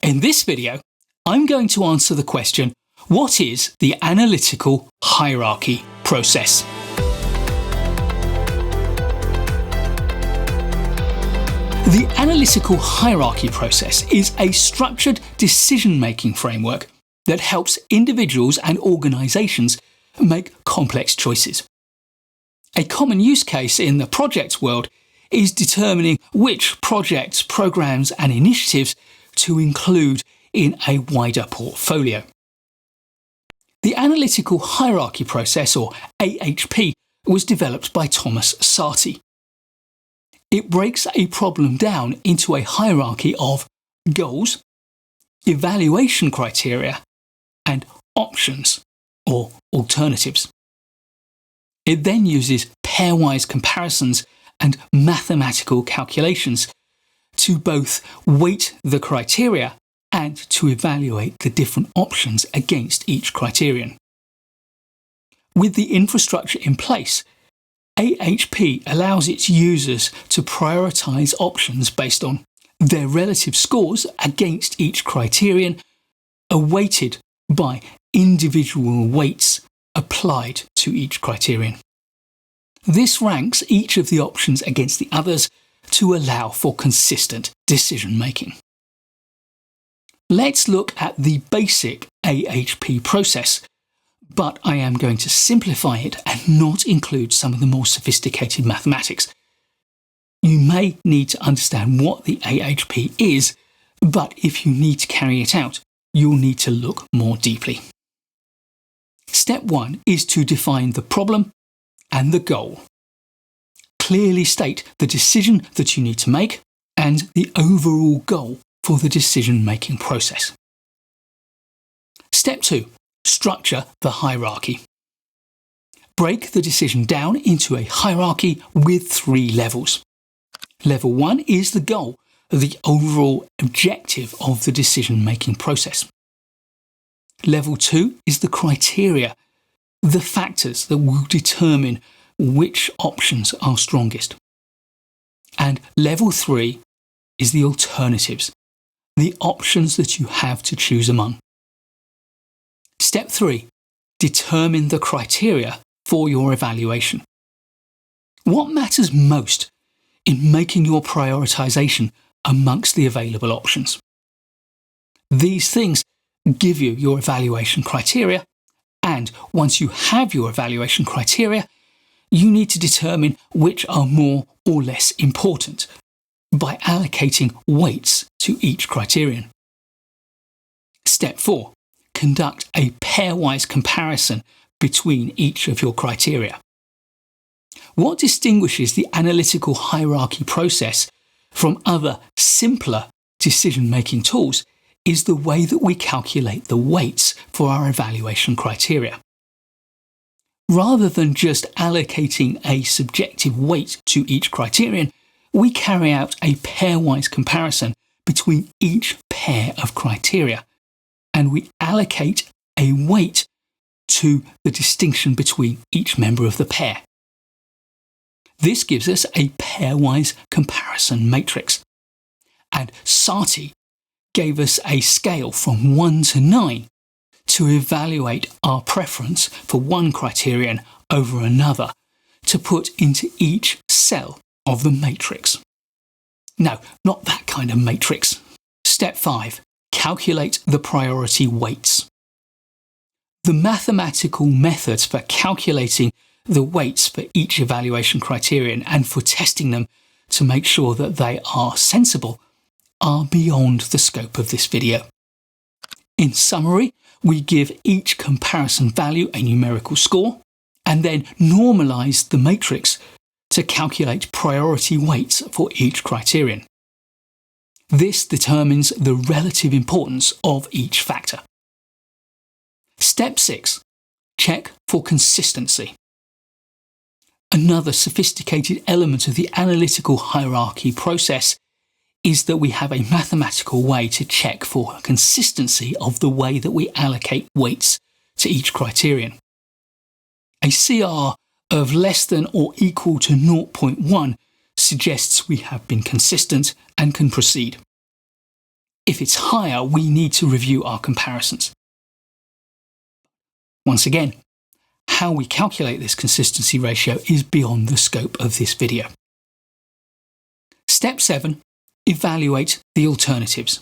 In this video, I'm going to answer the question, what is the analytical hierarchy process? The analytical hierarchy process is a structured decision-making framework that helps individuals and organizations make complex choices. A common use case in the project world is determining which projects, programs, and initiatives to include in a wider portfolio. The analytical hierarchy process, or AHP, was developed by Thomas Saaty. It breaks a problem down into a hierarchy of goals, evaluation criteria, and options, or alternatives. It then uses pairwise comparisons and mathematical calculations to both weight the criteria and to evaluate the different options against each criterion. With the infrastructure in place, AHP allows its users to prioritize options based on their relative scores against each criterion, weighted by individual weights applied to each criterion. This ranks each of the options against the others to allow for consistent decision-making. Let's look at the basic AHP process, but I am going to simplify it and not include some of the more sophisticated mathematics. You may need to understand what the AHP is, but if you need to carry it out, you'll need to look more deeply. Step 1 is to define the problem and the goal. Clearly state the decision that you need to make and the overall goal for the decision-making process. Step 2. Structure the hierarchy. Break the decision down into a hierarchy with 3 levels. Level 1 is the goal, the overall objective of the decision-making process. Level 2 is the criteria, the factors that will determine which options are strongest. And level 3 is the alternatives, the options that you have to choose among. Step 3. Determine the criteria for your evaluation. What matters most in making your prioritization amongst the available options? These things give you your evaluation criteria, and once you have your evaluation criteria, you need to determine which are more or less important by allocating weights to each criterion. Step 4. Conduct a pairwise comparison between each of your criteria. What distinguishes the analytical hierarchy process from other simpler decision-making tools is the way that we calculate the weights for our evaluation criteria. Rather than just allocating a subjective weight to each criterion, we carry out a pairwise comparison between each pair of criteria, and we allocate a weight to the distinction between each member of the pair. This gives us a pairwise comparison matrix, and Saaty gave us a scale from 1 to 9 to evaluate our preference for one criterion over another to put into each cell of the matrix. No, not that kind of matrix. Step 5. Calculate the priority weights. The mathematical methods for calculating the weights for each evaluation criterion and for testing them to make sure that they are sensible are beyond the scope of this video. In summary, we give each comparison value a numerical score and then normalize the matrix to calculate priority weights for each criterion. This determines the relative importance of each factor. Step 6. Check for consistency. Another sophisticated element of the analytical hierarchy process is that we have a mathematical way to check for consistency of the way that we allocate weights to each criterion. A CR of less than or equal to 0.1 suggests we have been consistent and can proceed. If it's higher, we need to review our comparisons. Once again, how we calculate this consistency ratio is beyond the scope of this video. Step 7. Evaluate the alternatives.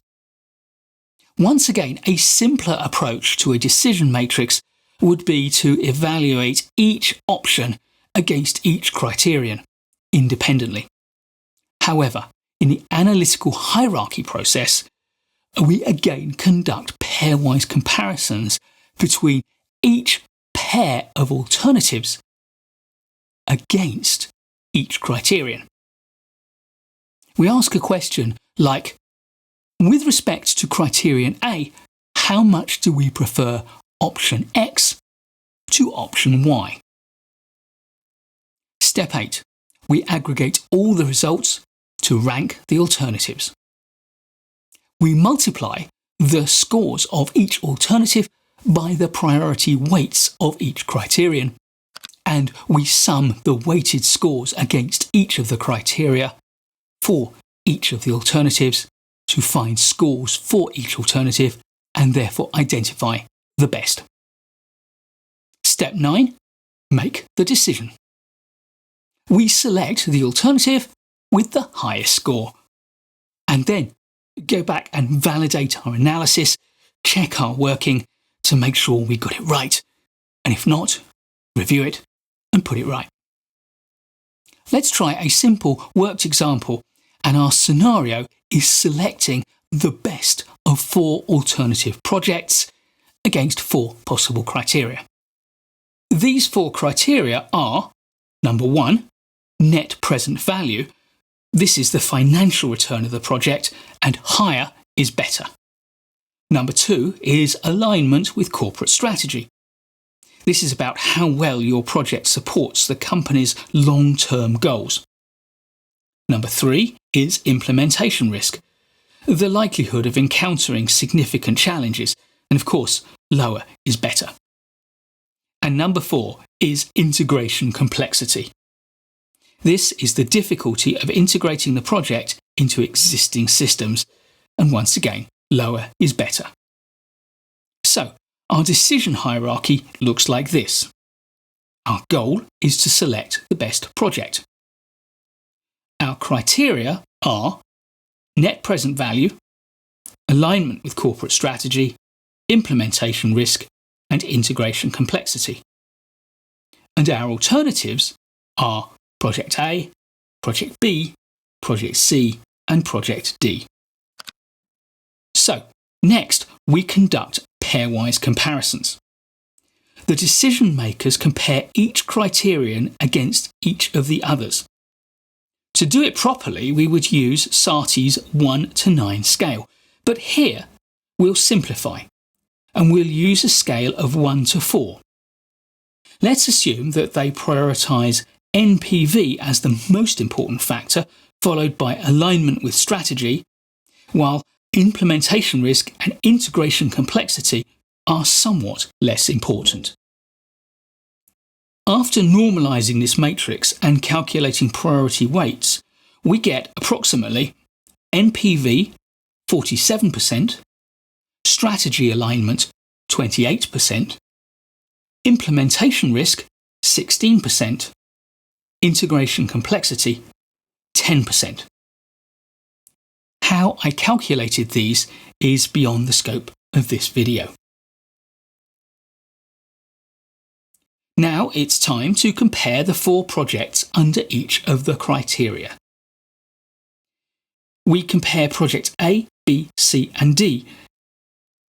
Once again, a simpler approach to a decision matrix would be to evaluate each option against each criterion independently. However, in the analytical hierarchy process, we again conduct pairwise comparisons between each pair of alternatives against each criterion. We ask a question like, with respect to criterion A, how much do we prefer option X to option Y? Step 8. We aggregate all the results to rank the alternatives. We multiply the scores of each alternative by the priority weights of each criterion, and we sum the weighted scores against each of the criteria for each of the alternatives to find scores for each alternative and therefore identify the best. Step 9. Make the decision. We select the alternative with the highest score, and then go back and validate our analysis, check our working to make sure we got it right, and if not, review it and put it right. Let's try a simple worked example, and our scenario is selecting the best of 4 alternative projects against 4 possible criteria. These 4 criteria are: number 1, net present value. This is the financial return of the project, and higher is better. Number 2 is alignment with corporate strategy. This is about how well your project supports the company's long-term goals. Number 3 is implementation risk, the likelihood of encountering significant challenges, and of course, lower is better. And number 4 is integration complexity. This is the difficulty of integrating the project into existing systems, and once again, lower is better. So, our decision hierarchy looks like this. Our goal is to select the best project. Our criteria are net present value, alignment with corporate strategy, implementation risk, and integration complexity. And our alternatives are Project A, Project B, Project C, and Project D. So, next, we conduct pairwise comparisons. The decision makers compare each criterion against each of the others. To do it properly, we would use Sarti's 1 to 9 scale, but here we'll simplify, and we'll use a scale of 1 to 4. Let's assume that they prioritise NPV as the most important factor, followed by alignment with strategy, while implementation risk and integration complexity are somewhat less important. After normalising this matrix and calculating priority weights, we get approximately NPV 47%, strategy alignment 28%, implementation risk 16%, integration complexity 10%. How I calculated these is beyond the scope of this video. Now it's time to compare the 4 projects under each of the criteria. We compare project A, B, C, and D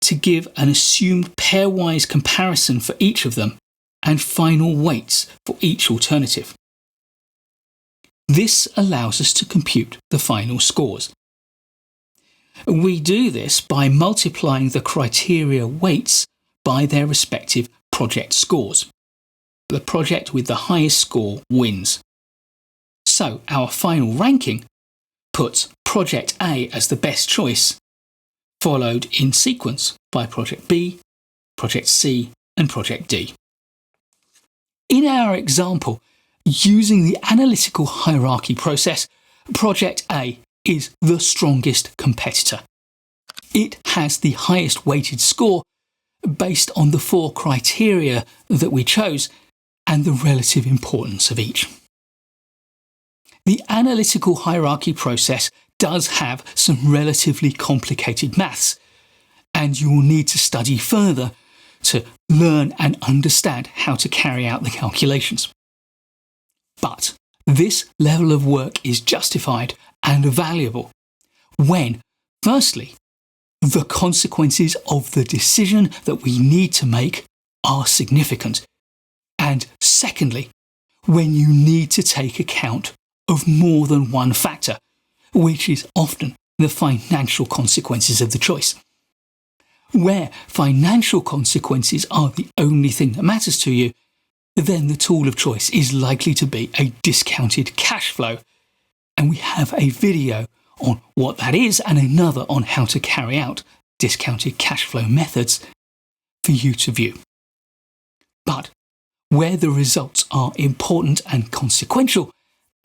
to give an assumed pairwise comparison for each of them and final weights for each alternative. This allows us to compute the final scores. We do this by multiplying the criteria weights by their respective project scores. The project with the highest score wins. So our final ranking puts Project A as the best choice, followed in sequence by Project B, Project C, and Project D. In our example, using the analytical hierarchy process, Project A is the strongest competitor. it has the highest weighted score based on the 4 criteria that we chose and the relative importance of each. The analytical hierarchy process does have some relatively complicated maths, and you will need to study further to learn and understand how to carry out the calculations. But this level of work is justified and valuable when, firstly, the consequences of the decision that we need to make are significant, and secondly, when you need to take account of more than one factor, which is often the financial consequences of the choice. Where financial consequences are the only thing that matters to you, then the tool of choice is likely to be a discounted cash flow. And we have a video on what that is and another on how to carry out discounted cash flow methods for you to view. But where the results are important and consequential,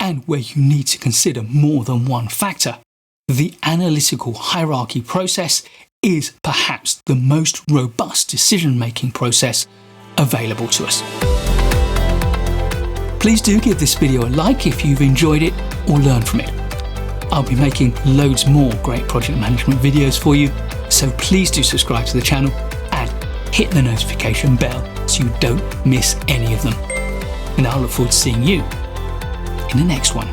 and where you need to consider more than one factor, the analytical hierarchy process is perhaps the most robust decision-making process available to us. Please do give this video a like if you've enjoyed it or learned from it. I'll be making loads more great project management videos for you, so please do subscribe to the channel and hit the notification bell so you don't miss any of them. And I'll look forward to seeing you in the next one.